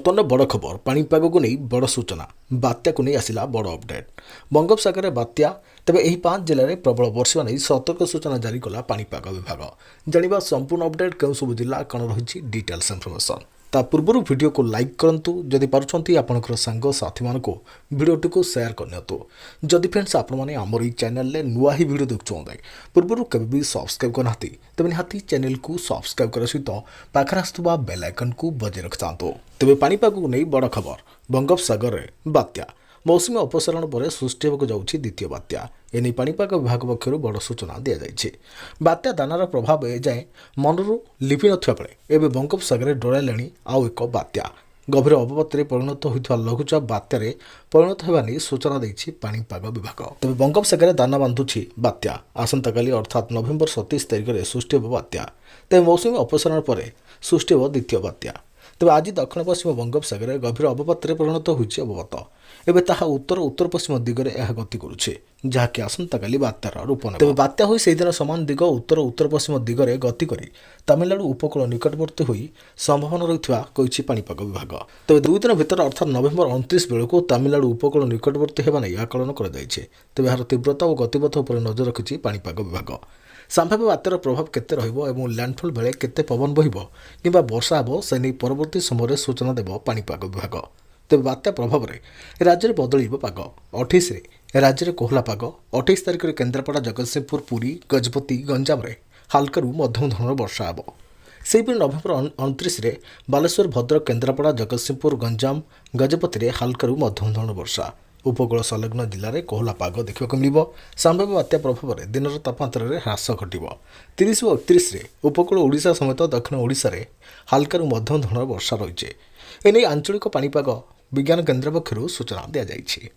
बर्तमान बड़ खबर पाणीपाग को नहीं बड़ सूचना बात्या को नहीं आसिला बड़ अपडेट बंगोपसागर बात्या तेज यही 5 जिले में प्रबल वर्षा नहीं सतर्क सूचना जारी कला पाणीपाग विभाग जानिबा संपूर्ण अपडेट केउ सब जिला कौन रही डिटेल्स इनफॉरमेशन ता पूर्व वीडियो को लाइक करंतु जदि पारुछंती आपनकर सांग साथी मानको वीडियोटी को शेयर करनियतु जदि फ्रेंड्स आपण माने हमर ई चैनल ले नुआ ही वीडियो देखुछोंदै पूर्व केबे भी सब्सक्राइब करनाती तबे निहाती चैनल को सब्सक्राइब कर सहित पाखर आस्तुबा बेल आइकन को बजे रखतांतो तबे पाणीपाग को नहीं बड़ खबर बंगोपसागर रे बात्या मौसुमी अपसारण पर सृष्टि होगा जाऊँगी द्वितीय बात्या एने पाणीपाग विभाग पक्षर बड़ सूचना दि जाए बात्या दानार प्रभाव एजाए मनरू लिपि नथिबा बेले एबे बंगोपसागर डराइलाणी आउ एक बात्या गभीर अवपत्रे परिणत होता लघुचाप बात्यार परिणत होगा नहीं सूचना देछि पाणीपाग विभाग तेज बंगोपसागर दाना बांधुछि बात्या आसंता काली अर्थात नवेम्बर 27 तारिख में सृष्टि हो बात्या तेज मौसुमी अपसारण पर सृष्टि हो द्वितीय बात्या तेज आज दक्षिण पश्चिम बंगोपसागर गभीर अवपत्रे परिणत होछि अवगत एबे ताहा उत्तर उत्तर पश्चिम दिगरे यह गति करुछे जहाँकि आसंता काली बात्यार रूप नेब तेज बात्या होई सेदिन समान दिग उत्तर उत्तर पश्चिम दिगरे गति करी तमिलनाडु उपकूल निकटवर्ती होई संभावना रहितवा कहिछि पाणीपाग विभाग तेज 2 दिन भितर अर्थात नवेम्बर 29 बेलू तमिलनाडु उपकूल निकटवर्ती हेबा नै आकलन कर जायछे तेज यार तीव्रता और गतिपथ उपर नजर रखिछि पाणीपाग विभाग संभाव्य बात्यार प्रभाव केते रहिबो एवं लैंडफॉल बेले केते पवन बहिबो किंबा वर्षा हेबो से नै परवर्ती समय सूचना देबो पाणीपाग विभाग तेज बात्या प्रभाव में राज्य में बदल पाग 28 राज्य में कोहला पाग 28 तारिख में केन्द्रापड़ा जगतसिंहपुर पुरी गजपति गंजाम में हाल्कू मध्यम धरण वर्षा हे सेहीपरि नवेम्बर 29 बालेश्वर भद्रक केन्द्रापड़ा जगतसिंहपुर गंजाम गजपति में हाल्कू मध्यम धरण वर्षा उपकूल संलग्न जिले में कोहला पाग देखा मिल संभाव्य बात्या प्रभाव में दिन तापमात्रा ह्रास घट 30 और 31 उपकूल ओडिशा समेत दक्षिण ओडिशा रे हाल्कू मध्यम धरण वर्षा रही एने आंचलिक पाणीपाग विज्ञान केन्द्र पक्षर सूचना दि जाइए।